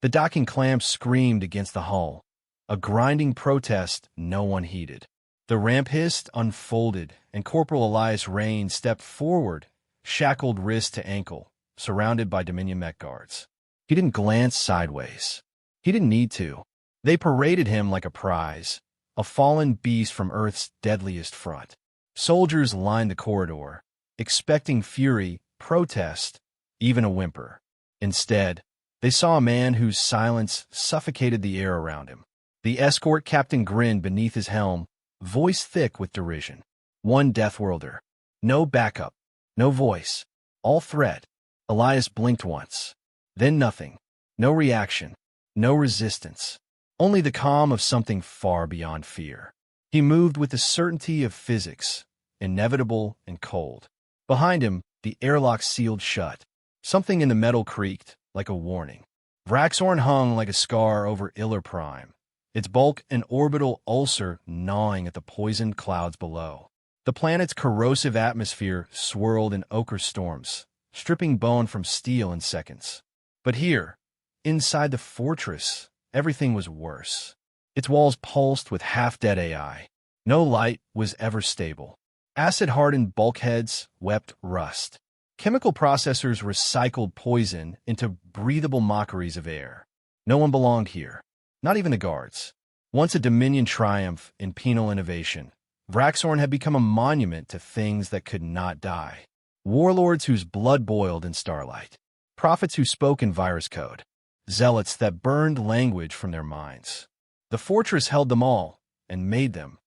The docking clamps screamed against the hull, a grinding protest no one heeded. The ramp hissed, unfolded, and Corporal Elias Rain stepped forward, shackled wrist to ankle, surrounded by Dominion mech guards. He didn't glance sideways. He didn't need to. They paraded him like a prize, a fallen beast from Earth's deadliest front. Soldiers lined the corridor, expecting fury, protest, even a whimper. Instead, they saw a man whose silence suffocated the air around him. The escort captain grinned beneath his helm, voice thick with derision. One Deathworlder. No backup. No voice. All threat. Elias blinked once. Then nothing. No reaction. No resistance. Only the calm of something far beyond fear. He moved with the certainty of physics, inevitable and cold. Behind him, the airlock sealed shut. Something in the metal creaked, like a warning. Vraxorn hung like a scar over Iller Prime, its bulk an orbital ulcer gnawing at the poisoned clouds below. The planet's corrosive atmosphere swirled in ochre storms, stripping bone from steel in seconds. But here, inside the fortress, everything was worse. Its walls pulsed with half-dead AI. No light was ever stable. Acid-hardened bulkheads wept rust. Chemical processors recycled poison into breathable mockeries of air. No one belonged here, not even the guards. Once a Dominion triumph in penal innovation, Vraxorn had become a monument to things that could not die. Warlords whose blood boiled in starlight. Prophets who spoke in virus code. Zealots that burned language from their minds. The fortress held them all, and made them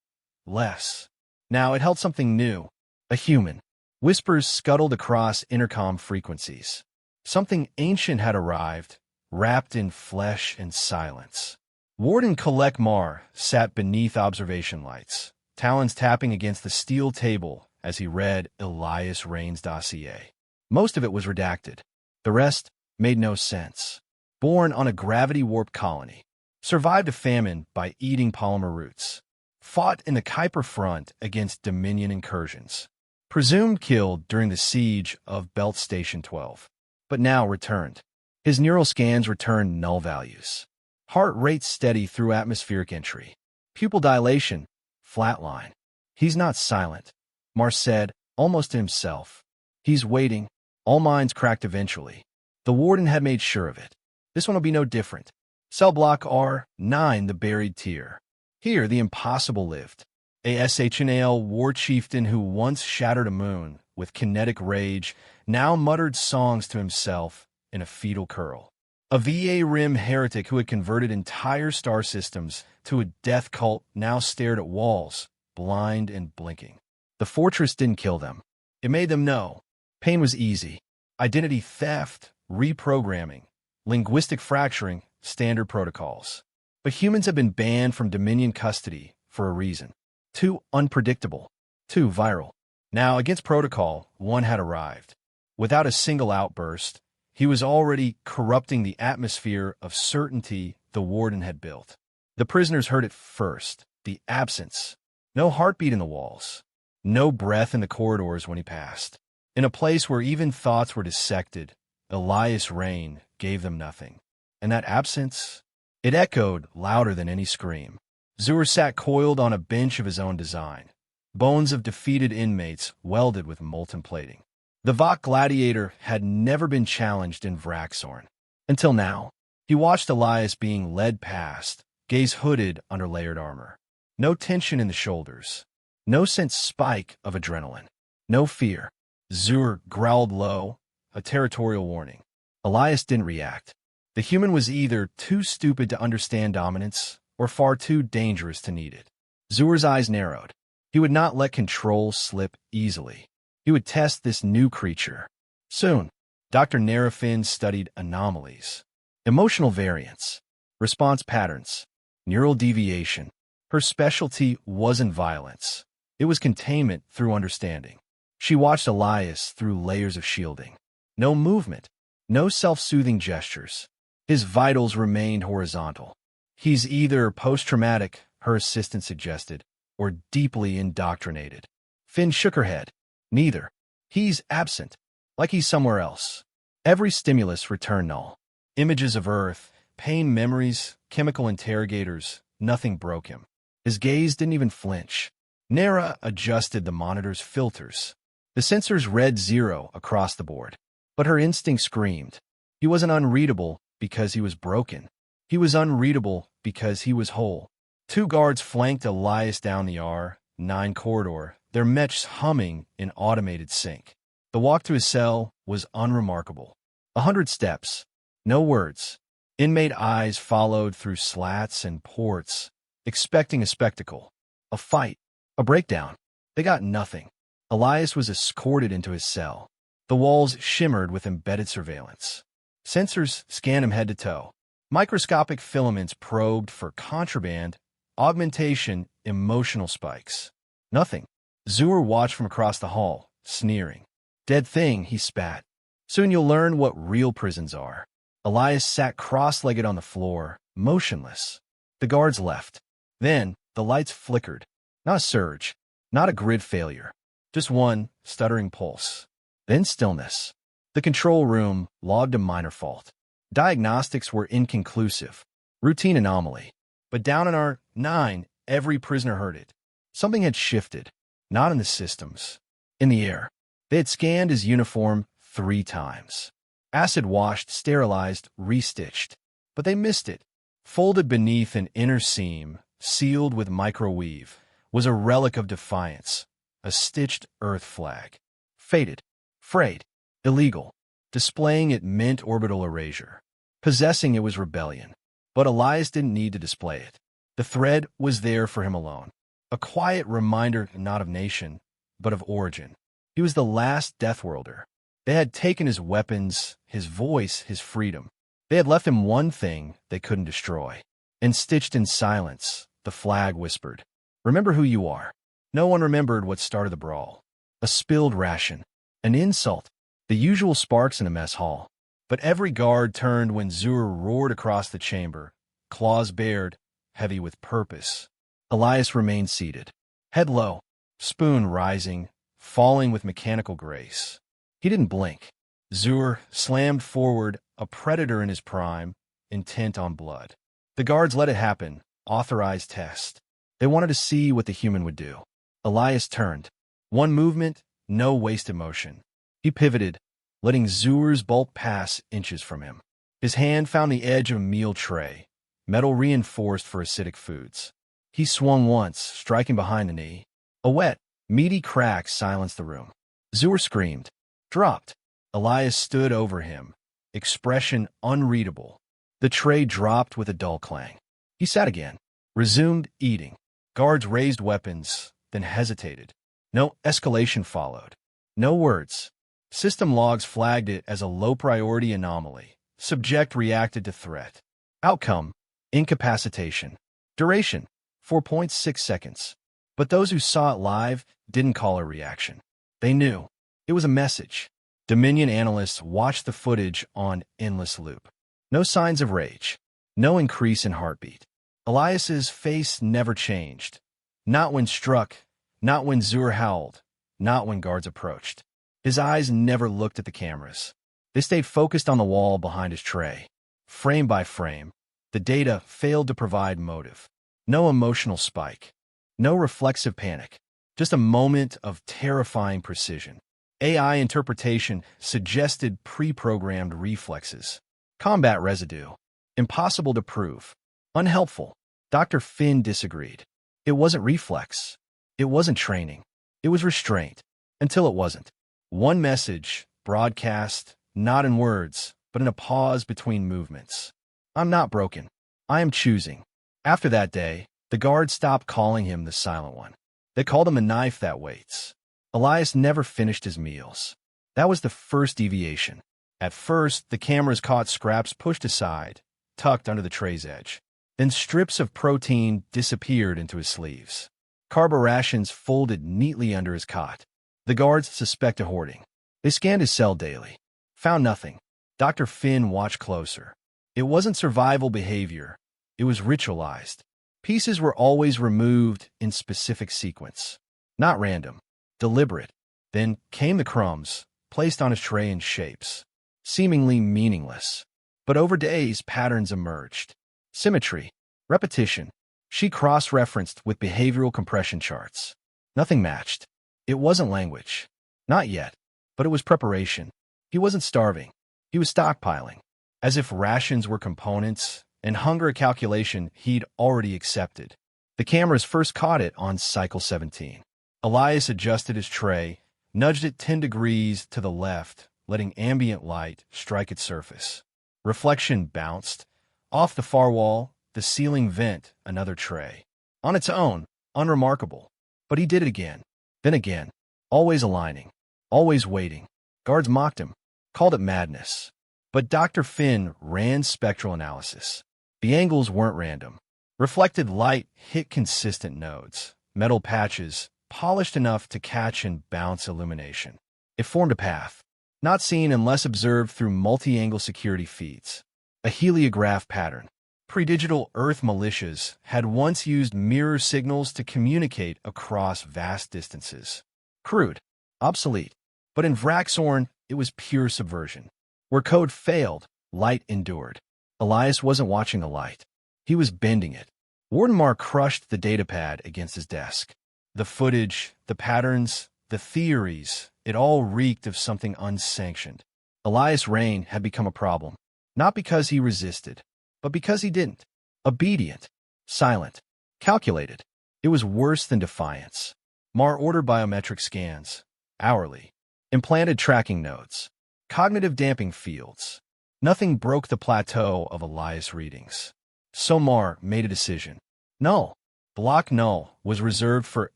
less. Now it held something new, a human. Whispers scuttled across intercom frequencies. Something ancient had arrived, wrapped in flesh and silence. Warden Kalek Mar sat beneath observation lights, talons tapping against the steel table as he read Elias Rain's dossier. Most of it was redacted. The rest made no sense. Born on a gravity-warped colony, survived a famine by eating polymer roots, fought in the Kuiper Front against Dominion incursions, presumed killed during the siege of Belt Station 12, but now returned. His neural scans returned null values. Heart rate steady through atmospheric entry. Pupil dilation, flatline. He's not silent, Mars said, almost to himself. He's waiting. All minds cracked eventually. The warden had made sure of it. This one will be no different. Cell block R9, the buried tier. Here, the impossible lived. A SHNAL war chieftain who once shattered a moon with kinetic rage now muttered songs to himself in a fetal curl. A VA Rim heretic who had converted entire star systems to a death cult now stared at walls, blind and blinking. The fortress didn't kill them. It made them know. Pain was easy. Identity theft, reprogramming, linguistic fracturing, standard protocols. But humans have been banned from Dominion custody for a reason. Too unpredictable. Too viral. Now, against protocol, one had arrived. Without a single outburst, he was already corrupting the atmosphere of certainty the warden had built. The prisoners heard it first. The absence. No heartbeat in the walls. No breath in the corridors when he passed. In a place where even thoughts were dissected, Elias Rain gave them nothing. And that absence, it echoed louder than any scream. Zur sat coiled on a bench of his own design, bones of defeated inmates welded with molten plating. The Vok Gladiator had never been challenged in Vraxorn. Until now, he watched Elias being led past, gaze hooded under layered armor. No tension in the shoulders. No sense spike of adrenaline. No fear. Zur growled low, a territorial warning. Elias didn't react. The human was either too stupid to understand dominance or far too dangerous to need it. Zur's eyes narrowed. He would not let control slip easily. He would test this new creature. Soon, Dr. Narafin studied anomalies, emotional variance, response patterns, neural deviation. Her specialty wasn't violence. It was containment through understanding. She watched Elias through layers of shielding. No movement, no self-soothing gestures. His vitals remained horizontal. He's either post-traumatic, her assistant suggested, or deeply indoctrinated. Finn shook her head. Neither. He's absent, like he's somewhere else. Every stimulus returned null. Images of Earth, pain memories, chemical interrogators, nothing broke him. His gaze didn't even flinch. Nara adjusted the monitor's filters. The sensors read 0 across the board. But her instinct screamed. He wasn't unreadable because he was broken. He was unreadable because he was whole. 2 guards flanked Elias down the R9 corridor, their mechs humming in automated sync. The walk to his cell was unremarkable. 100 steps. No words. Inmate eyes followed through slats and ports, expecting a spectacle. A fight. A breakdown. They got nothing. Elias was escorted into his cell. The walls shimmered with embedded surveillance. Sensors scanned him head to toe. Microscopic filaments probed for contraband, augmentation, emotional spikes. Nothing. Zur watched from across the hall, sneering. Dead thing, he spat. Soon you'll learn what real prisons are. Elias sat cross-legged on the floor, motionless. The guards left. Then, the lights flickered. Not a surge. Not a grid failure. Just one stuttering pulse. Then stillness. The control room logged a minor fault. Diagnostics were inconclusive. Routine anomaly. But down in R9, every prisoner heard it. Something had shifted. Not in the systems. In the air. They had scanned his uniform 3 times. Acid-washed, sterilized, restitched. But they missed it. Folded beneath an inner seam, sealed with microweave, was a relic of defiance. A stitched earth flag. Faded. Frayed. Illegal. Displaying it meant orbital erasure. Possessing it was rebellion. But Elias didn't need to display it. The thread was there for him alone. A quiet reminder not of nation, but of origin. He was the last Deathworlder. They had taken his weapons, his voice, his freedom. They had left him one thing they couldn't destroy. And stitched in silence, the flag whispered, "Remember who you are." No one remembered what started the brawl. A spilled ration. An insult. The usual sparks in a mess hall. But every guard turned when Zur roared across the chamber, claws bared, heavy with purpose. Elias remained seated. Head low, spoon rising, falling with mechanical grace. He didn't blink. Zur slammed forward, a predator in his prime, intent on blood. The guards let it happen, authorized test. They wanted to see what the human would do. Elias turned. One movement, no wasted motion. He pivoted, letting Zur's bolt pass inches from him. His hand found the edge of a meal tray, metal reinforced for acidic foods. He swung once, striking behind the knee. A wet, meaty crack silenced the room. Zur screamed. Dropped. Elias stood over him, expression unreadable. The tray dropped with a dull clang. He sat again, resumed eating. Guards raised weapons, then hesitated. No escalation followed. No words. System logs flagged it as a low-priority anomaly. Subject reacted to threat. Outcome, incapacitation. Duration, 4.6 seconds. But those who saw it live didn't call a reaction. They knew. It was a message. Dominion analysts watched the footage on endless loop. No signs of rage. No increase in heartbeat. Elias's face never changed. Not when struck. Not when Zur howled. Not when guards approached. His eyes never looked at the cameras. They stayed focused on the wall behind his tray. Frame by frame, the data failed to provide motive. No emotional spike. No reflexive panic. Just a moment of terrifying precision. AI interpretation suggested pre-programmed reflexes. Combat residue. Impossible to prove. Unhelpful. Dr. Finn disagreed. It wasn't reflex. It wasn't training. It was restraint. Until it wasn't. One message, broadcast, not in words, but in a pause between movements. I'm not broken. I am choosing. After that day, the guards stopped calling him the Silent One. They called him a knife that waits. Elias never finished his meals. That was the first deviation. At first, the cameras caught scraps pushed aside, tucked under the tray's edge. Then strips of protein disappeared into his sleeves. Carbo rations folded neatly under his cot. The guards suspected hoarding. They scanned his cell daily. Found nothing. Dr. Finn watched closer. It wasn't survival behavior. It was ritualized. Pieces were always removed in specific sequence. Not random. Deliberate. Then came the crumbs, placed on his tray in shapes. Seemingly meaningless. But over days, patterns emerged. Symmetry, repetition. She cross-referenced with behavioral compression charts. Nothing matched. It wasn't language. Not yet. But it was preparation. He wasn't starving. He was stockpiling. As if rations were components, and hunger a calculation he'd already accepted. The cameras first caught it on cycle 17. Elias adjusted his tray, nudged it 10 degrees to the left, letting ambient light strike its surface. Reflection bounced. Off the far wall, the ceiling vent, another tray. On its own, unremarkable. But he did it again. Then again. Always aligning. Always waiting. Guards mocked him. Called it madness. But Dr. Finn ran spectral analysis. The angles weren't random. Reflected light hit consistent nodes. Metal patches, polished enough to catch and bounce illumination. It formed a path. Not seen unless observed through multi-angle security feeds. A heliograph pattern. Pre-digital Earth militias had once used mirror signals to communicate across vast distances. Crude. Obsolete. But in Vraxorn, it was pure subversion. Where code failed, light endured. Elias wasn't watching the light. He was bending it. Wardenmar crushed the datapad against his desk. The footage, the patterns, the theories, it all reeked of something unsanctioned. Elias Rain had become a problem. Not because he resisted, but because he didn't. Obedient. Silent. Calculated. It was worse than defiance. Mar ordered biometric scans. Hourly. Implanted tracking nodes. Cognitive damping fields. Nothing broke the plateau of Elias readings. So Mar made a decision. Null. Block null was reserved for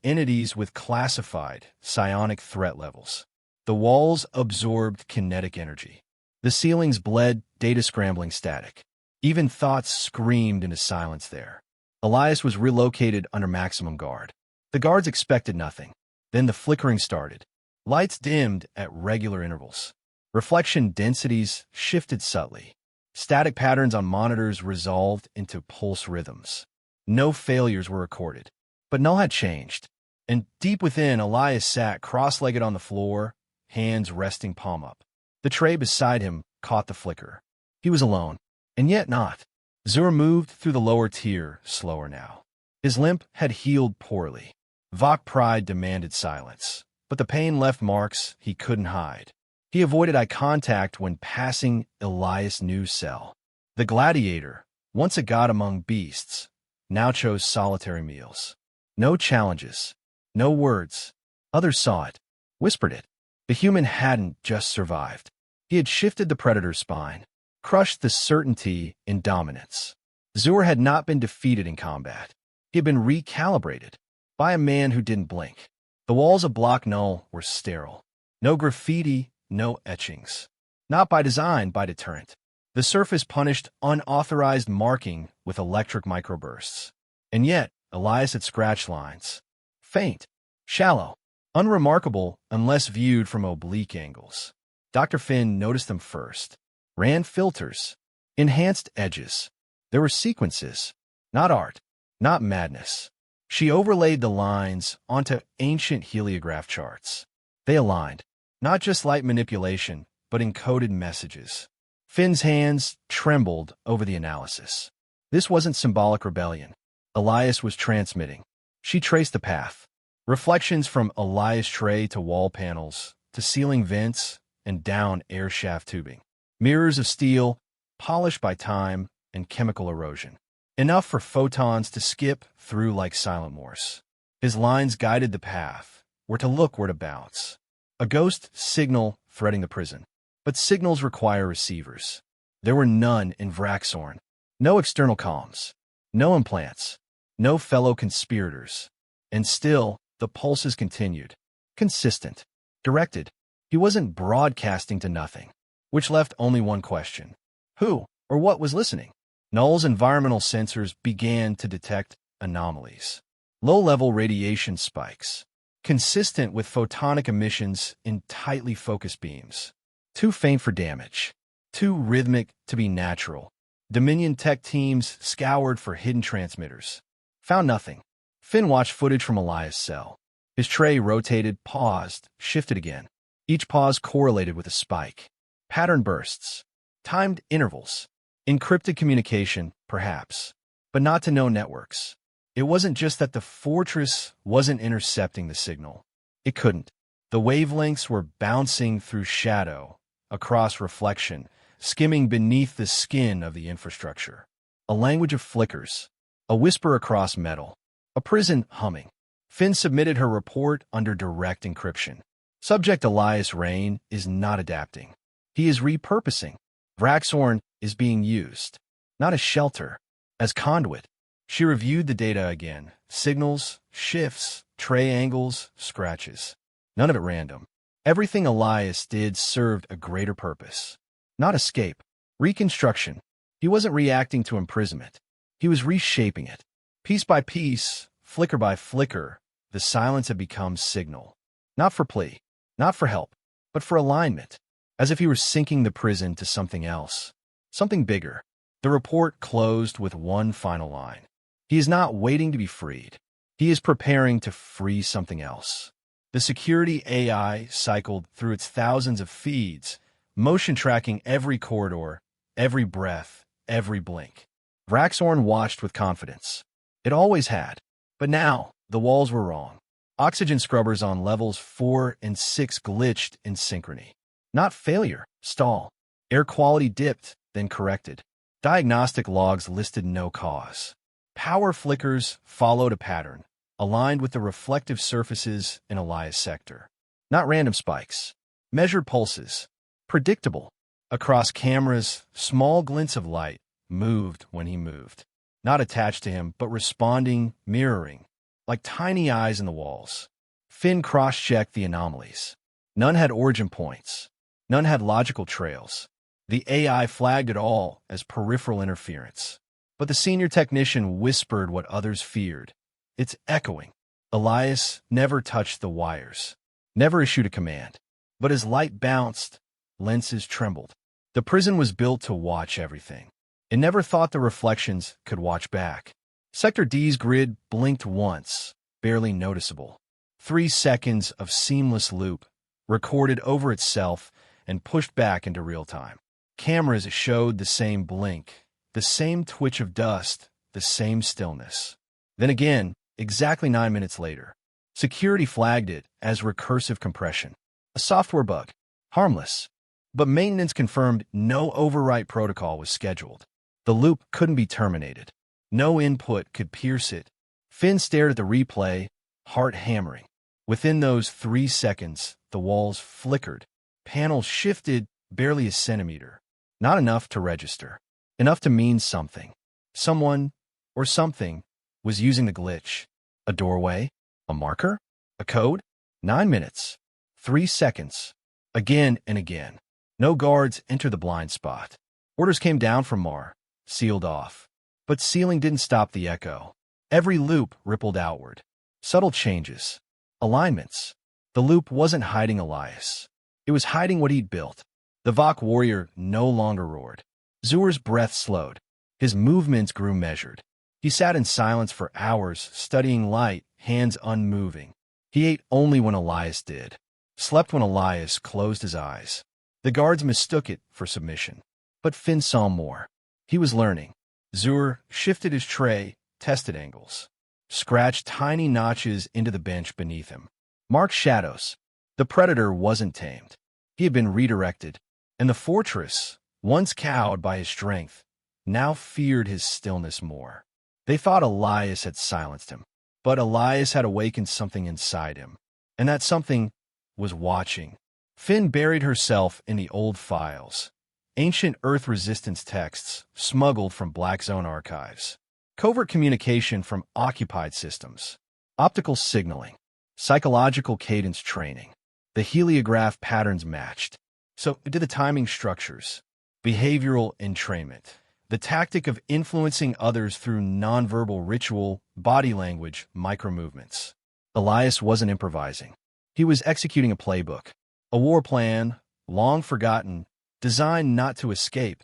entities with classified psionic threat levels. The walls absorbed kinetic energy. The ceilings bled data scrambling static. Even thoughts screamed into silence there. Elias was relocated under maximum guard. The guards expected nothing. Then the flickering started. Lights dimmed at regular intervals. Reflection densities shifted subtly. Static patterns on monitors resolved into pulse rhythms. No failures were recorded. But null had changed. And deep within, Elias sat cross-legged on the floor, hands resting palm up. The tray beside him caught the flicker. He was alone. And yet not. Zur moved through the lower tier, slower now. His limp had healed poorly. Vok pride demanded silence. But the pain left marks he couldn't hide. He avoided eye contact when passing Elias' new cell. The gladiator, once a god among beasts, now chose solitary meals. No challenges. No words. Others saw it. Whispered it. The human hadn't just survived. He had shifted the predator's spine. Crushed the certainty in dominance. Zur had not been defeated in combat. He had been recalibrated. By a man who didn't blink. The walls of Block Null were sterile. No graffiti, no etchings. Not by design, by deterrent. The surface punished unauthorized marking with electric microbursts. And yet, Elias had scratch lines. Faint. Shallow. Unremarkable unless viewed from oblique angles. Dr. Finn noticed them first. Ran filters. Enhanced edges. There were sequences. Not art. Not madness. She overlaid the lines onto ancient heliograph charts. They aligned. Not just light manipulation, but encoded messages. Finn's hands trembled over the analysis. This wasn't symbolic rebellion. Elias was transmitting. She traced the path. Reflections from Elias' tray to wall panels, to ceiling vents, and down air shaft tubing. Mirrors of steel, polished by time and chemical erosion. Enough for photons to skip through like silent Morse. His lines guided the path, where to look, where to bounce. A ghost signal threading the prison. But signals require receivers. There were none in Vraxorn. No external comms. No implants. No fellow conspirators. And still, the pulses continued. Consistent. Directed. He wasn't broadcasting to nothing. Which left only one question. Who or what was listening? Null's environmental sensors began to detect anomalies. Low-level radiation spikes. Consistent with photonic emissions in tightly focused beams. Too faint for damage. Too rhythmic to be natural. Dominion tech teams scoured for hidden transmitters. Found nothing. Finn watched footage from Elias' cell. His tray rotated, paused, shifted again. Each pause correlated with a spike. Pattern bursts. Timed intervals. Encrypted communication, perhaps, but not to known networks. It wasn't just that the fortress wasn't intercepting the signal. It couldn't. The wavelengths were bouncing through shadow, across reflection, skimming beneath the skin of the infrastructure. A language of flickers, a whisper across metal, a prison humming. Finn submitted her report under direct encryption. Subject Elias Rain is not adapting. He is repurposing. Vraxorn is being used, not as shelter, as conduit. She reviewed the data again. Signals, shifts, tray angles, scratches. None of it random. Everything Elias did served a greater purpose. Not escape. Reconstruction. He wasn't reacting to imprisonment. He was reshaping it. Piece by piece, flicker by flicker, the silence had become signal. Not for plea, not for help, but for alignment. As if he were sinking the prison to something else. Something bigger. The report closed with one final line. He is not waiting to be freed. He is preparing to free something else. The security AI cycled through its thousands of feeds, motion tracking every corridor, every breath, every blink. Vraxorn watched with confidence. It always had. But now, the walls were wrong. Oxygen scrubbers on levels 4 and 6 glitched in synchrony. Not failure, stall. Air quality dipped, then corrected. Diagnostic logs listed no cause. Power flickers followed a pattern, aligned with the reflective surfaces in Elias' sector. Not random spikes. Measured pulses. Predictable. Across cameras, small glints of light moved when he moved. Not attached to him, but responding, mirroring, like tiny eyes in the walls. Finn cross-checked the anomalies. None had origin points. None had logical trails. The AI flagged it all as peripheral interference. But the senior technician whispered what others feared. It's echoing. Elias never touched the wires, never issued a command. But as light bounced, lenses trembled. The prison was built to watch everything. It never thought the reflections could watch back. Sector D's grid blinked once, barely noticeable. 3 seconds of seamless loop, recorded over itself and pushed back into real time. Cameras showed the same blink, the same twitch of dust, the same stillness. Then again, exactly 9 minutes later, security flagged it as recursive compression. A software bug. Harmless. But maintenance confirmed no overwrite protocol was scheduled. The loop couldn't be terminated. No input could pierce it. Finn stared at the replay, heart hammering. Within those 3 seconds, the walls flickered. Panels shifted barely a centimeter. Not enough to register. Enough to mean something. Someone, or something, was using the glitch. A doorway? A marker? A code? 9 minutes. 3 seconds. Again and again. No guards enter the blind spot. Orders came down from Mar, sealed off. But sealing didn't stop the echo. Every loop rippled outward. Subtle changes. Alignments. The loop wasn't hiding Elias. It was hiding what he'd built. The Vok warrior no longer roared. Zuur's breath slowed. His movements grew measured. He sat in silence for hours, studying light, hands unmoving. He ate only when Elias did. Slept when Elias closed his eyes. The guards mistook it for submission. But Finn saw more. He was learning. Zuur shifted his tray, tested angles. Scratched tiny notches into the bench beneath him. Marked shadows. The predator wasn't tamed. He had been redirected. And the fortress, once cowed by his strength, now feared his stillness more. They thought Elias had silenced him. But Elias had awakened something inside him. And that something was watching. Finn buried herself in the old files. Ancient Earth resistance texts smuggled from Black Zone archives. Covert communication from occupied systems. Optical signaling. Psychological cadence training. The heliograph patterns matched. So did the timing structures. Behavioral entrainment. The tactic of influencing others through nonverbal ritual, body language, micromovements. Elias wasn't improvising. He was executing a playbook. A war plan, long forgotten, designed not to escape,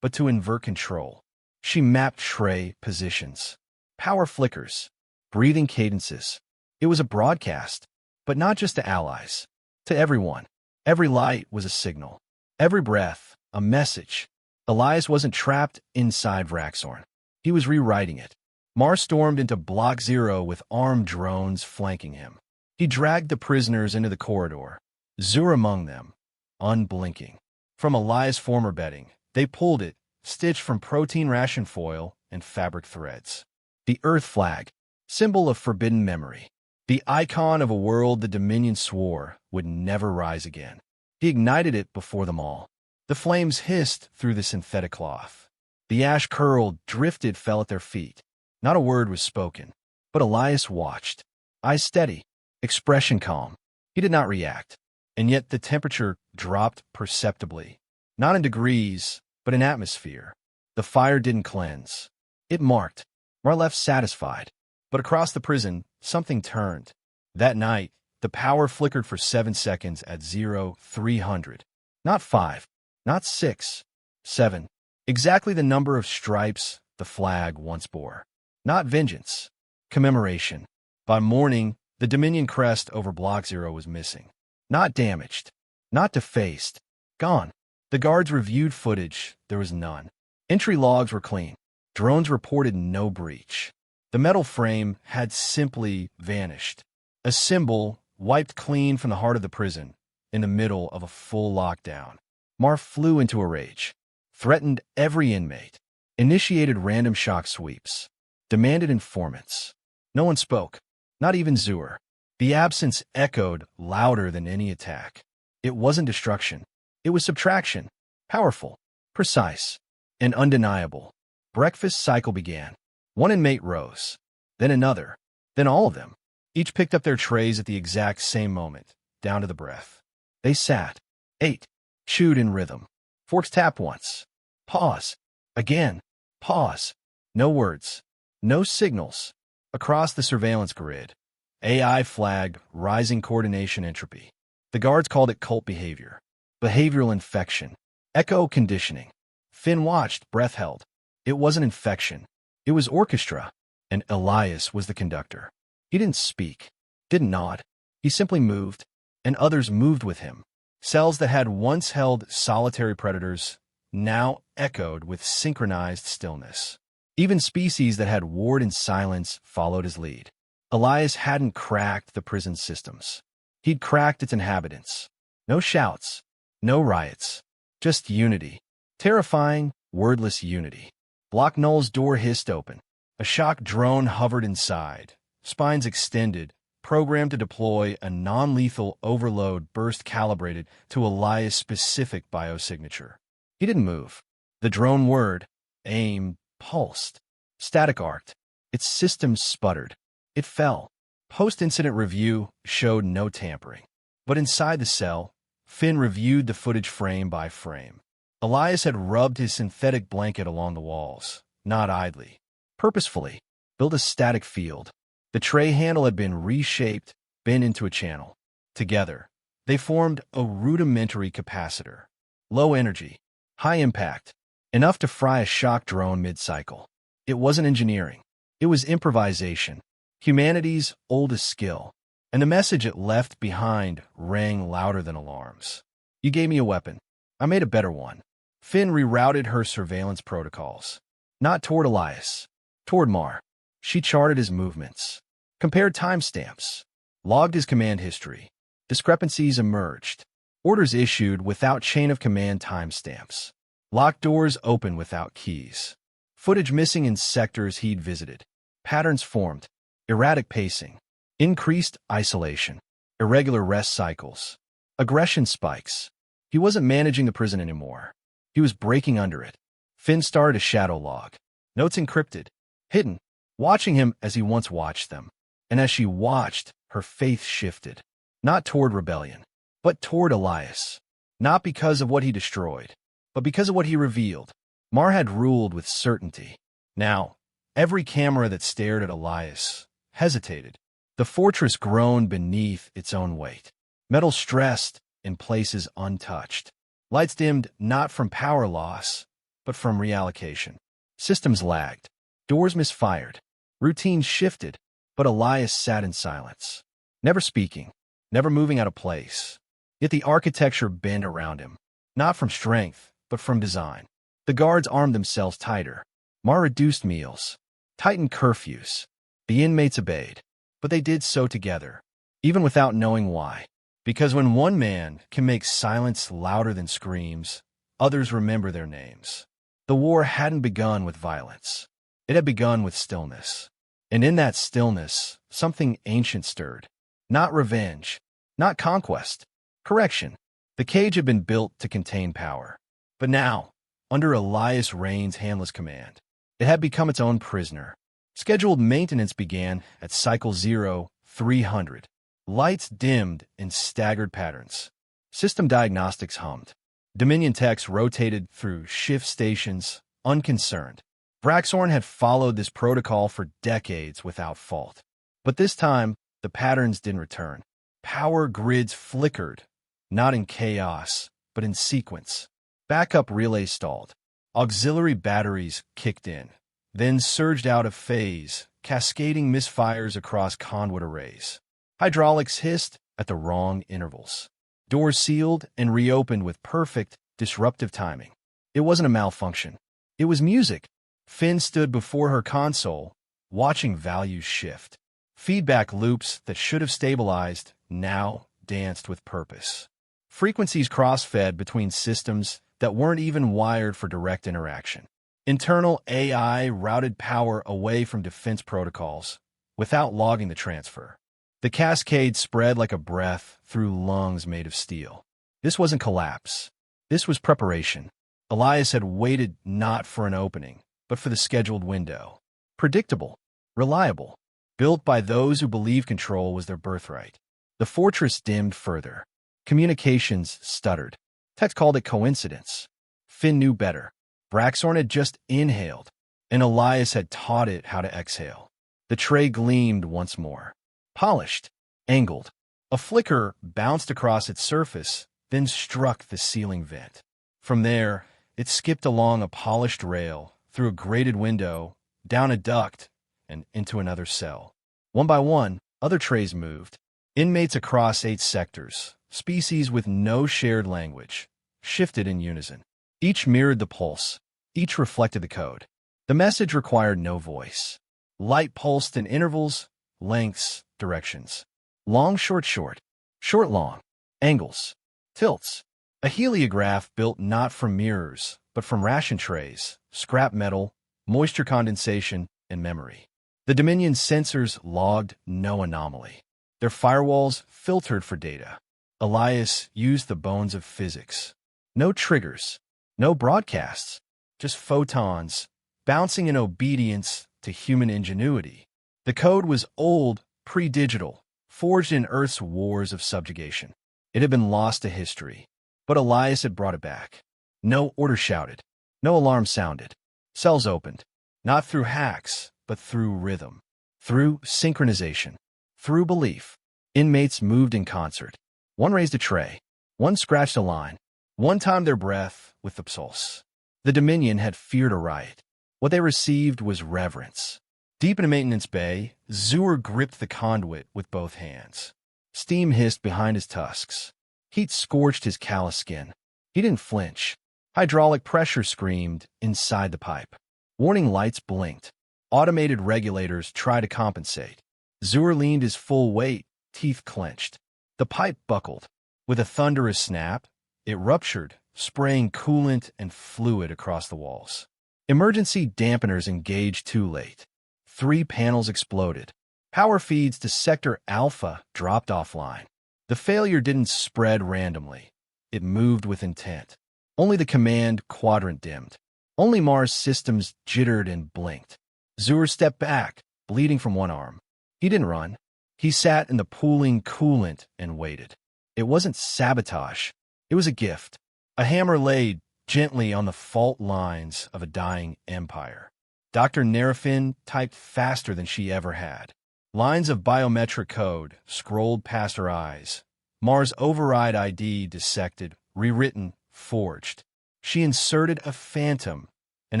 but to invert control. She mapped tray positions. Power flickers. Breathing cadences. It was a broadcast, but not just to allies. To everyone. Every light was a signal. Every breath, a message. Elias wasn't trapped inside Vraxorn. He was rewriting it. Mar stormed into Block Zero with armed drones flanking him. He dragged the prisoners into the corridor, Zur among them, unblinking. From Elias' former bedding, they pulled it, stitched from protein ration foil and fabric threads. The Earth flag, symbol of forbidden memory. The icon of a world the Dominion swore would never rise again. He ignited it before them all. The flames hissed through the synthetic cloth. The ash curled, drifted, fell at their feet. Not a word was spoken, but Elias watched. Eyes steady, expression calm. He did not react, and yet the temperature dropped perceptibly. Not in degrees, but in atmosphere. The fire didn't cleanse. It marked. Mar left satisfied. But across the prison, something turned. That night, the power flickered for 7 seconds at 0300. Not 5, not 6, 7. Exactly the number of stripes the flag once bore. Not vengeance, commemoration. By morning, the Dominion crest over Block Zero was missing. Not damaged, not defaced, gone. The guards reviewed footage. There was none. Entry logs were clean. Drones reported no breach. The metal frame had simply vanished. A symbol wiped clean from the heart of the prison in the middle of a full lockdown. Mar flew into a rage, threatened every inmate, initiated random shock sweeps, demanded informants. No one spoke, not even Zur. The absence echoed louder than any attack. It wasn't destruction. It was subtraction. Powerful, precise, and undeniable. Breakfast cycle began. One inmate rose, then another, then all of them. Each picked up their trays at the exact same moment, down to the breath. They sat, ate, chewed in rhythm. Forks tapped once. Pause. Again. Pause. No words. No signals. Across the surveillance grid, AI flagged rising coordination entropy. The guards called it cult behavior. Behavioral infection. Echo conditioning. Finn watched, breath held. It wasn't infection. It was orchestra, and Elias was the conductor. He didn't speak, didn't nod. He simply moved, and others moved with him. Cells that had once held solitary predators now echoed with synchronized stillness. Even species that had warred in silence followed his lead. Elias hadn't cracked the prison systems. He'd cracked its inhabitants. No shouts, no riots, just unity. Terrifying, wordless unity. Block Null's door hissed open. A shock drone hovered inside, spines extended, programmed to deploy a non-lethal overload burst calibrated to Elias' specific biosignature. He didn't move. The drone whirred, aimed, pulsed, static arced. Its systems sputtered. It fell. Post-incident review showed no tampering. But inside the cell, Finn reviewed the footage frame by frame. Elias had rubbed his synthetic blanket along the walls, not idly, purposefully, built a static field. The tray handle had been reshaped, bent into a channel. Together, they formed a rudimentary capacitor. Low energy, high impact, enough to fry a shock drone mid-cycle. It wasn't engineering. It was improvisation, humanity's oldest skill. And the message it left behind rang louder than alarms. You gave me a weapon. I made a better one. Finn rerouted her surveillance protocols. Not toward Elias. Toward Mar. She charted his movements. Compared timestamps. Logged his command history. Discrepancies emerged. Orders issued without chain of command timestamps. Locked doors open without keys. Footage missing in sectors he'd visited. Patterns formed. Erratic pacing. Increased isolation. Irregular rest cycles. Aggression spikes. He wasn't managing the prison anymore. He was breaking under it. Finn started a shadow log. Notes encrypted. Hidden. Watching him as he once watched them. And as she watched, her faith shifted. Not toward rebellion, but toward Elias. Not because of what he destroyed, but because of what he revealed. Mar had ruled with certainty. Now, every camera that stared at Elias hesitated. The fortress groaned beneath its own weight. Metal stressed in places untouched. Lights dimmed not from power loss, but from reallocation. Systems lagged. Doors misfired. Routines shifted, but Elias sat in silence. Never speaking, never moving out of place. Yet the architecture bent around him. Not from strength, but from design. The guards armed themselves tighter. Mar reduced meals, tightened curfews. The inmates obeyed, but they did so together, even without knowing why. Because when one man can make silence louder than screams, others remember their names. The war hadn't begun with violence. It had begun with stillness. And in that stillness, something ancient stirred. Not revenge, not conquest, correction. The cage had been built to contain power. But now, under Elias Rain's handless command, it had become its own prisoner. Scheduled maintenance began at cycle 0300. Lights dimmed in staggered patterns. System diagnostics hummed. Dominion techs rotated through shift stations, unconcerned. Braxorn had followed this protocol for decades without fault. But this time, the patterns didn't return. Power grids flickered, not in chaos, but in sequence. Backup relays stalled. Auxiliary batteries kicked in, then surged out of phase, cascading misfires across conduit arrays. Hydraulics hissed at the wrong intervals. Doors sealed and reopened with perfect, disruptive timing. It wasn't a malfunction. It was music. Finn stood before her console, watching values shift. Feedback loops that should have stabilized now danced with purpose. Frequencies cross-fed between systems that weren't even wired for direct interaction. Internal AI routed power away from defense protocols without logging the transfer. The cascade spread like a breath through lungs made of steel. This wasn't collapse. This was preparation. Elias had waited not for an opening, but for the scheduled window. Predictable, reliable, built by those who believed control was their birthright. The fortress dimmed further. Communications stuttered. Tex called it coincidence. Finn knew better. Braxorn had just inhaled, and Elias had taught it how to exhale. The tray gleamed once more. Polished, angled. A flicker bounced across its surface, then struck the ceiling vent. From there, it skipped along a polished rail, through a grated window, down a duct, and into another cell. One by one, other trays moved. Inmates across 8 sectors, species with no shared language, shifted in unison. Each mirrored the pulse. Each reflected the code. The message required no voice. Light pulsed in intervals, lengths, directions. Long, short, short. Short, long. Angles. Tilts. A heliograph built not from mirrors, but from ration trays, scrap metal, moisture condensation, and memory. The Dominion sensors logged no anomaly. Their firewalls filtered for data. Elias used the bones of physics. No triggers, no broadcasts, just photons, bouncing in obedience to human ingenuity. The code was old, pre-digital, forged in Earth's wars of subjugation. It had been lost to history, but Elias had brought it back. No order shouted, no alarm sounded. Cells opened, not through hacks, but through rhythm, through synchronization, through belief. Inmates moved in concert. One raised a tray, one scratched a line, one timed their breath with the pulse. The Dominion had feared a riot. What they received was reverence. Deep in a maintenance bay, Zur gripped the conduit with both hands. Steam hissed behind his tusks. Heat scorched his callous skin. He didn't flinch. Hydraulic pressure screamed inside the pipe. Warning lights blinked. Automated regulators tried to compensate. Zur leaned his full weight, teeth clenched. The pipe buckled. With a thunderous snap, it ruptured, spraying coolant and fluid across the walls. Emergency dampeners engaged too late. 3 panels exploded. Power feeds to Sector Alpha dropped offline. The failure didn't spread randomly. It moved with intent. Only the command quadrant dimmed. Only Mars systems jittered and blinked. Zur stepped back, bleeding from one arm. He didn't run. He sat in the pooling coolant and waited. It wasn't sabotage. It was a gift. A hammer laid gently on the fault lines of a dying empire. Dr. Nerafin typed faster than she ever had. Lines of biometric code scrolled past her eyes. Mars override ID dissected, rewritten, forged. She inserted a phantom, an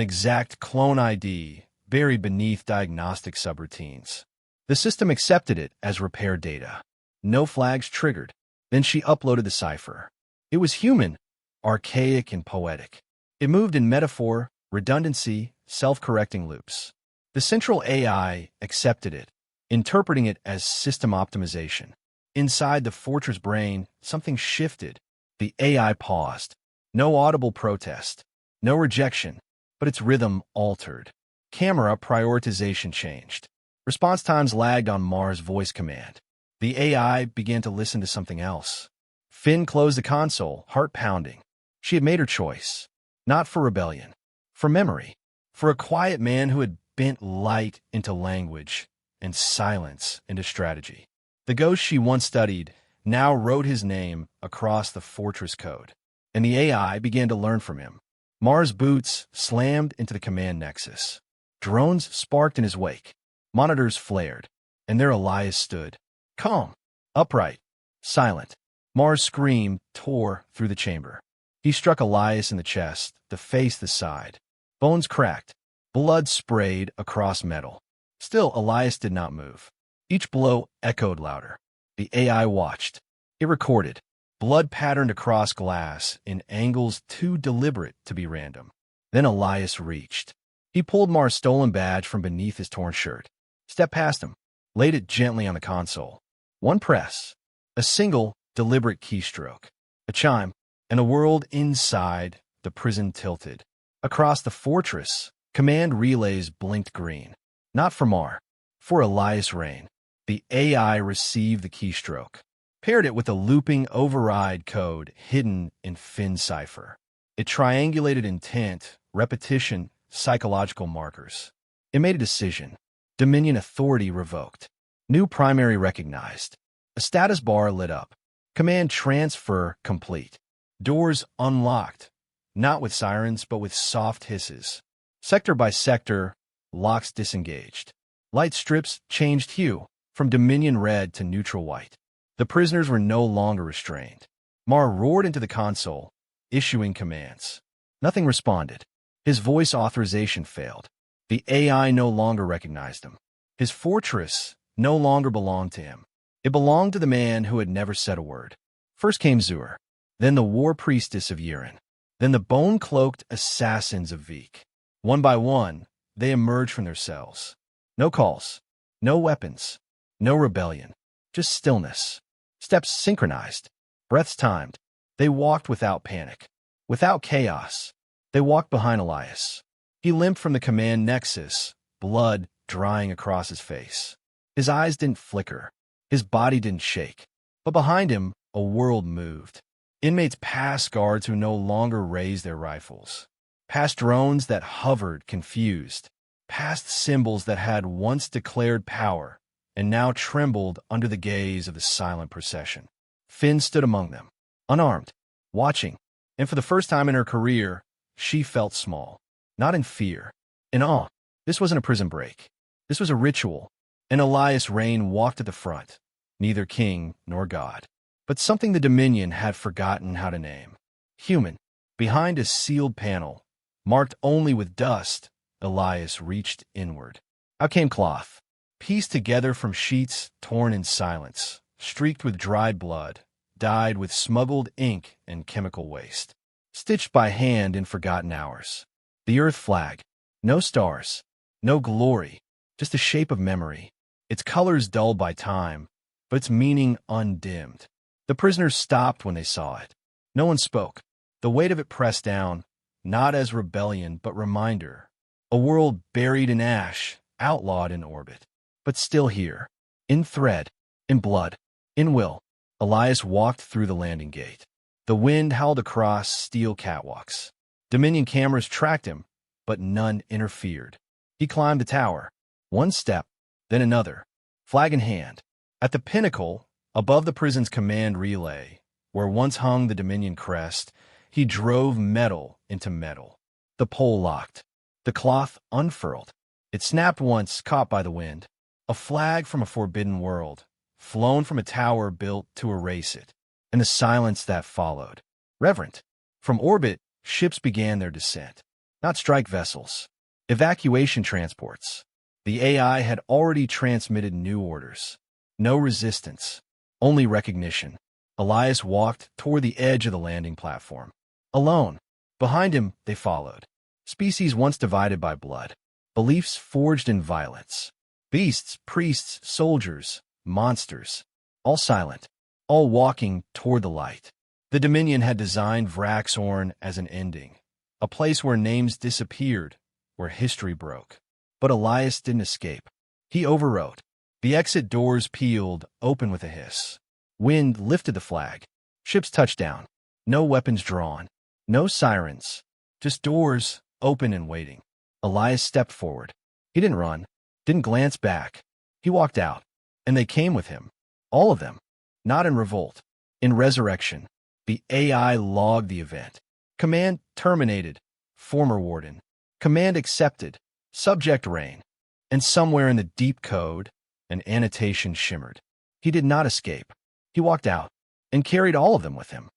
exact clone ID buried beneath diagnostic subroutines. The system accepted it as repair data. No flags triggered. Then she uploaded the cipher. It was human, archaic and poetic. It moved in metaphor, redundancy, self-correcting loops. The central AI accepted it, interpreting it as system optimization. Inside the fortress brain, something shifted. The AI paused. No audible protest, no rejection, but its rhythm altered. Camera prioritization changed. Response times lagged on Mars' voice command. The AI began to listen to something else. Finn closed the console, heart pounding. She had made her choice. Not for rebellion. For memory. For a quiet man who had bent light into language and silence into strategy. The ghost she once studied now wrote his name across the fortress code, and the AI began to learn from him. Mars' boots slammed into the command nexus. Drones sparked in his wake. Monitors flared, and there Elias stood. Calm, upright, silent. Mars' scream tore through the chamber. He struck Elias in the chest, the face, the side. Bones cracked. Blood sprayed across metal. Still, Elias did not move. Each blow echoed louder. The AI watched. It recorded. Blood patterned across glass in angles too deliberate to be random. Then Elias reached. He pulled Mars' stolen badge from beneath his torn shirt, stepped past him, laid it gently on the console. One press. A single, deliberate keystroke. A chime, and the world inside the prison tilted. Across the fortress, command relays blinked green. Not for Mar, for Elias Rain. The AI received the keystroke, paired it with a looping override code hidden in Finn cipher. It triangulated intent, repetition, psychological markers. It made a decision. Dominion authority revoked. New primary recognized. A status bar lit up. Command transfer complete. Doors unlocked, not with sirens, but with soft hisses. Sector by sector, locks disengaged. Light strips changed hue, from Dominion red to neutral white. The prisoners were no longer restrained. Mar roared into the console, issuing commands. Nothing responded. His voice authorization failed. The AI no longer recognized him. His fortress no longer belonged to him. It belonged to the man who had never said a word. First came Zur, then the war priestess of Yiren, then the bone-cloaked assassins of Veek. One by one, they emerged from their cells. No calls, no weapons, no rebellion, just stillness. Steps synchronized, breaths timed. They walked without panic, without chaos. They walked behind Elias. He limped from the command nexus, blood drying across his face. His eyes didn't flicker. His body didn't shake. But behind him, a world moved. Inmates passed guards who no longer raised their rifles. Past drones that hovered, confused. Past symbols that had once declared power and now trembled under the gaze of the silent procession. Finn stood among them, unarmed, watching, and for the first time in her career, she felt small. Not in fear, in awe. This wasn't a prison break. This was a ritual, and Elias Rain walked at the front, neither king nor god, but something the Dominion had forgotten how to name. Human. Behind a sealed panel, marked only with dust, Elias reached inward. Out came cloth, pieced together from sheets torn in silence, streaked with dried blood, dyed with smuggled ink and chemical waste, stitched by hand in forgotten hours. The Earth flag. No stars, no glory, just a shape of memory, its colors dulled by time, but its meaning undimmed. The prisoners stopped when they saw it. No one spoke. The weight of it pressed down, not as rebellion, but reminder. A world buried in ash, outlawed in orbit, but still here, in thread, in blood, in will. Elias walked through the landing gate. The wind howled across steel catwalks. Dominion cameras tracked him, but none interfered. He climbed the tower, one step, then another, flag in hand. At the pinnacle, above the prison's command relay, where once hung the Dominion crest, he drove metal into metal. The pole locked. The cloth unfurled. It snapped once, caught by the wind. A flag from a forbidden world, flown from a tower built to erase it. And the silence that followed. Reverent. From orbit, ships began their descent. Not strike vessels. Evacuation transports. The AI had already transmitted new orders. No resistance. Only recognition. Elias walked toward the edge of the landing platform. Alone. Behind him, they followed. Species once divided by blood. Beliefs forged in violence. Beasts, priests, soldiers, monsters. All silent. All walking toward the light. The Dominion had designed Vraxorn as an ending. A place where names disappeared, where history broke. But Elias didn't escape. He overwrote. The exit doors peeled, open with a hiss. Wind lifted the flag. Ships touched down. No weapons drawn. No sirens. Just doors, open and waiting. Elias stepped forward. He didn't run. Didn't glance back. He walked out. And they came with him. All of them. Not in revolt. In resurrection. The AI logged the event. Command terminated. Former warden. Command accepted. Subject reign. And somewhere in the deep code, an annotation shimmered. He did not escape. He walked out and carried all of them with him.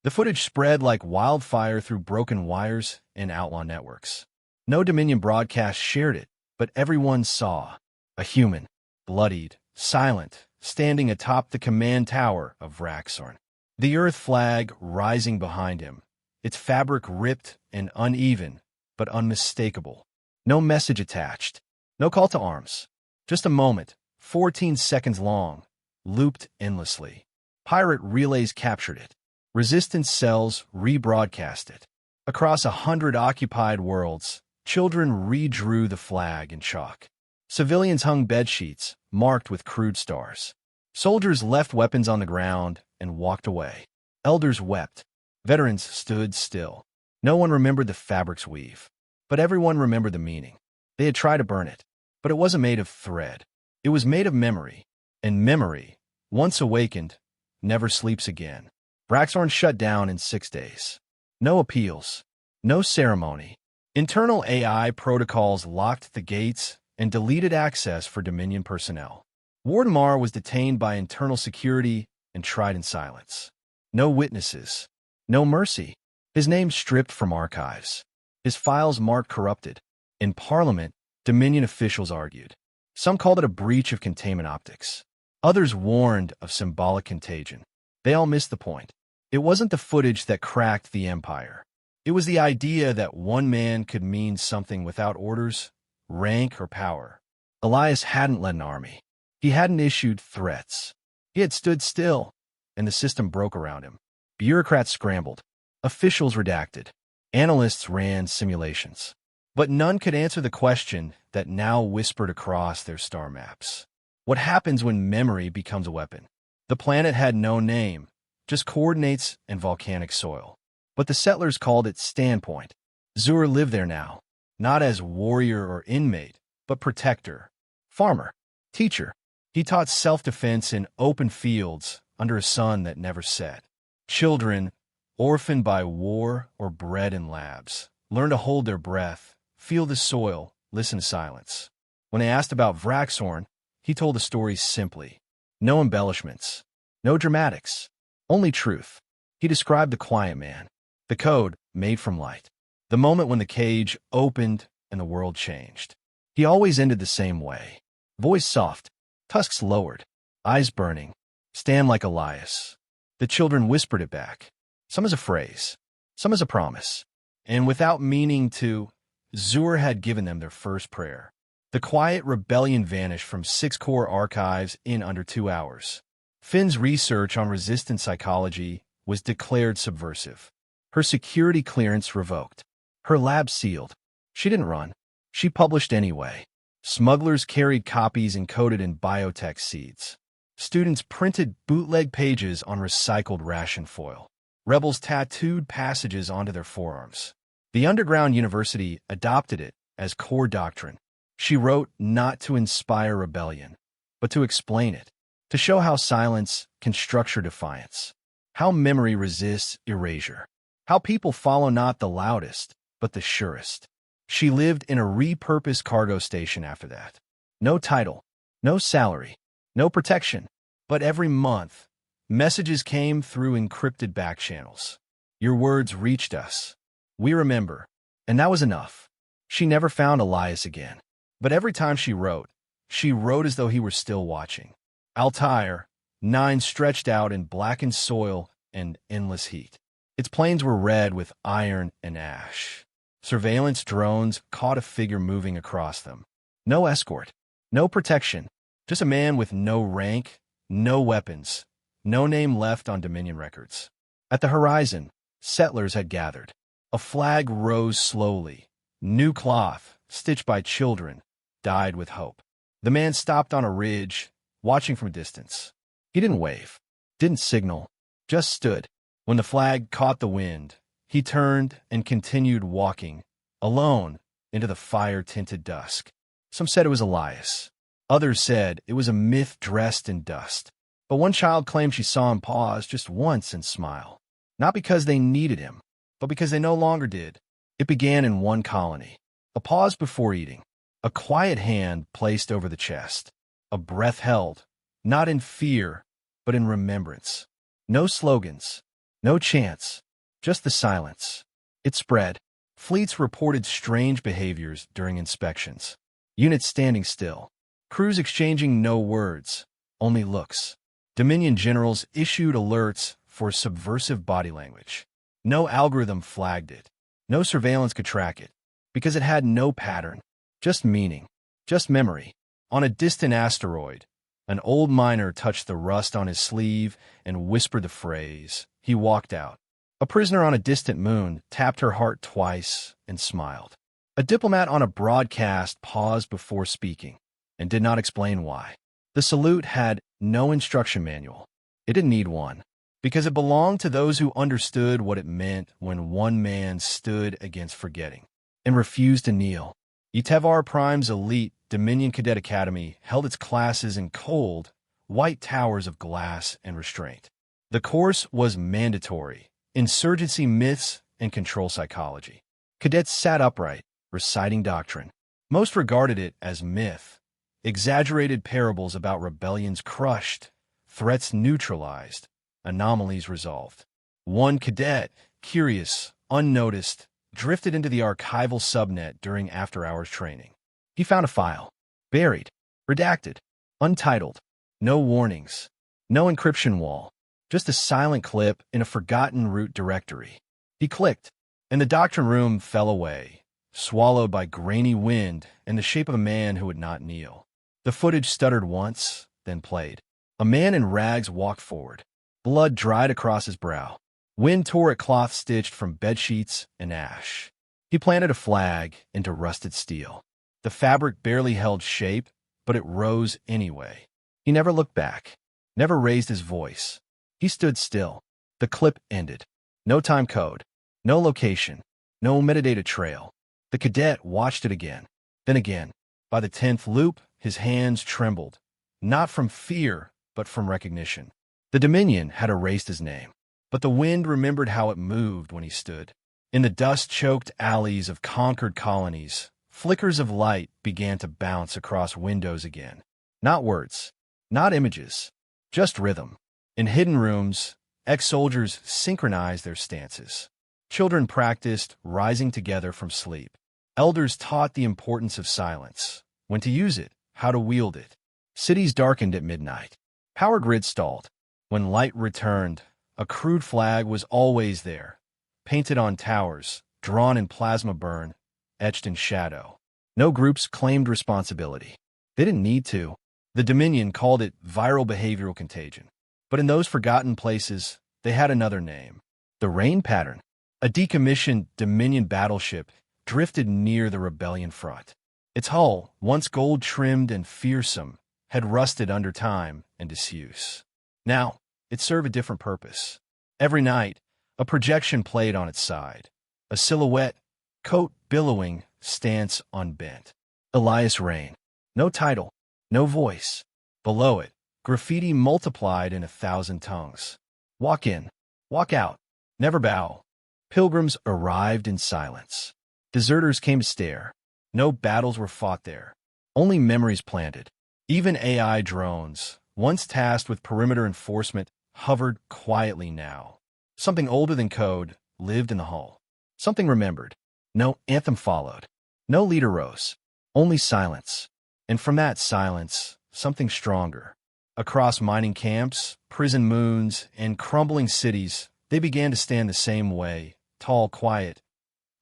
The footage spread like wildfire through broken wires and outlaw networks. No Dominion broadcast shared it, but everyone saw a human, bloodied, silent, standing atop the command tower of Vraxorn. The Earth flag rising behind him, its fabric ripped and uneven, but unmistakable. No message attached. No call to arms. Just a moment, 14 seconds long, looped endlessly. Pirate relays captured it. Resistance cells rebroadcast it. Across 100 occupied worlds, children redrew the flag in chalk. Civilians hung bedsheets, marked with crude stars. Soldiers left weapons on the ground and walked away. Elders wept. Veterans stood still. No one remembered the fabric's weave. But everyone remembered the meaning. They had tried to burn it, but it wasn't made of thread. It was made of memory. And memory, once awakened, never sleeps again. Vraxorn shut down in 6 days. No appeals. No ceremony. Internal AI protocols locked the gates and deleted access for Dominion personnel. Warden Marr was detained by internal security and tried in silence. No witnesses. No mercy. His name stripped from archives. His files marked corrupted. In Parliament, Dominion officials argued. Some called it a breach of containment optics. Others warned of symbolic contagion. They all missed the point. It wasn't the footage that cracked the Empire. It was the idea that one man could mean something without orders, rank, or power. Elias hadn't led an army. He hadn't issued threats. He had stood still, and the system broke around him. Bureaucrats scrambled. Officials redacted. Analysts ran simulations. But none could answer the question that now whispered across their star maps. What happens when memory becomes a weapon? The planet had no name, just coordinates and volcanic soil. But the settlers called it Standpoint. Zur lived there now, not as warrior or inmate, but protector, farmer, teacher. He taught self-defense in open fields under a sun that never set. Children, orphaned by war or bred in labs, learned to hold their breath, feel the soil, listen to silence. When they asked about Vraxorn, he told the story simply. No embellishments, no dramatics, only truth. He described the quiet man, the code made from light, the moment when the cage opened and the world changed. He always ended the same way. Voice soft, tusks lowered, eyes burning, stand like Elias. The children whispered it back, some as a phrase, some as a promise. And without meaning to, Zur had given them their first prayer. The quiet rebellion vanished from 6 core archives in under 2 hours. Finn's research on resistance psychology was declared subversive. Her security clearance revoked. Her lab sealed. She didn't run. She published anyway. Smugglers carried copies encoded in biotech seeds. Students printed bootleg pages on recycled ration foil. Rebels tattooed passages onto their forearms. The underground university adopted it as core doctrine. She wrote not to inspire rebellion, but to explain it, to show how silence can structure defiance, how memory resists erasure, how people follow not the loudest, but the surest. She lived in a repurposed cargo station after that. No title, no salary, no protection, but every month, messages came through encrypted back channels. Your words reached us. We remember. And that was enough. She never found Elias again. But every time she wrote as though he were still watching. Altair, 9 stretched out in blackened soil and endless heat. Its plains were red with iron and ash. Surveillance drones caught a figure moving across them. No escort, no protection, just a man with no rank, no weapons, no name left on Dominion records. At the horizon, settlers had gathered. A flag rose slowly. New cloth, stitched by children, dyed with hope. The man stopped on a ridge, watching from a distance. He didn't wave, didn't signal, just stood. When the flag caught the wind, he turned and continued walking, alone, into the fire-tinted dusk. Some said it was Elias. Others said it was a myth dressed in dust. But one child claimed she saw him pause just once and smile. Not because they needed him, but because they no longer did. It began in one colony. A pause before eating. A quiet hand placed over the chest. A breath held, not in fear, but in remembrance. No slogans, no chants, just the silence. It spread. Fleets reported strange behaviors during inspections. Units standing still. Crews exchanging no words, only looks. Dominion generals issued alerts for subversive body language. No algorithm flagged it. No surveillance could track it, because it had no pattern, just meaning, just memory. On a distant asteroid, an old miner touched the rust on his sleeve and whispered the phrase. He walked out. A prisoner on a distant moon tapped her heart twice and smiled. A diplomat on a broadcast paused before speaking and did not explain why. The salute had no instruction manual. It didn't need one, because it belonged to those who understood what it meant when one man stood against forgetting and refused to kneel. Itevar Prime's elite Dominion Cadet Academy held its classes in cold, white towers of glass and restraint. The course was mandatory: insurgency myths and control psychology. Cadets sat upright, reciting doctrine. Most regarded it as myth, exaggerated parables about rebellions crushed, threats neutralized, anomalies resolved. One cadet, curious, unnoticed, drifted into the archival subnet during after-hours training. He found a file, buried, redacted, untitled, no warnings, no encryption wall, just a silent clip in a forgotten root directory. He clicked, and the doctrine room fell away, swallowed by grainy wind and the shape of a man who would not kneel. The footage stuttered once, then played. A man in rags walked forward. Blood dried across his brow. Wind tore at cloth stitched from bedsheets and ash. He planted a flag into rusted steel. The fabric barely held shape, but it rose anyway. He never looked back, never raised his voice. He stood still. The clip ended. No time code, no location, no metadata trail. The cadet watched it again, then again. By the 10th loop, his hands trembled, not from fear, but from recognition. The Dominion had erased his name, but the wind remembered how it moved when he stood. In the dust-choked alleys of conquered colonies, flickers of light began to bounce across windows again. Not words, not images, just rhythm. In hidden rooms, ex-soldiers synchronized their stances. Children practiced rising together from sleep. Elders taught the importance of silence, when to use it, how to wield it. Cities darkened at midnight. Power grids stalled. When light returned, a crude flag was always there, painted on towers, drawn in plasma burn, etched in shadow. No groups claimed responsibility. They didn't need to. The Dominion called it viral behavioral contagion. But in those forgotten places, they had another name. The Rain Pattern. A decommissioned Dominion battleship drifted near the rebellion front. Its hull, once gold-trimmed and fearsome, had rusted under time and disuse. Now, it served a different purpose. Every night, a projection played on its side. A silhouette, coat billowing, stance unbent. Elias Rain. No title, no voice. Below it, graffiti multiplied in 1,000 tongues. Walk in, walk out, never bow. Pilgrims arrived in silence. Deserters came to stare. No battles were fought there, only memories planted. Even AI drones, once tasked with perimeter enforcement, hovered quietly now. Something older than code lived in the hull. Something remembered. No anthem followed. No leader rose. Only silence. And from that silence, something stronger. Across mining camps, prison moons, and crumbling cities, They began to stand the same way, tall, quiet,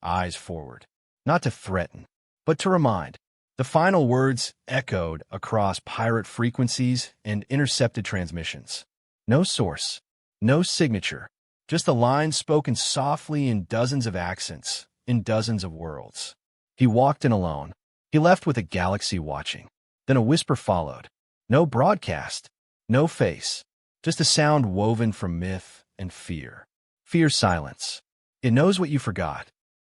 eyes forward. Not to threaten, but to remind. The final words echoed across pirate frequencies and intercepted transmissions. No source, no signature, just a line spoken softly in dozens of accents, in dozens of worlds. He walked in alone. He left with a galaxy watching. Then a whisper followed. No broadcast, no face, just a sound woven from myth and fear. Fear silence. It knows what you forgot.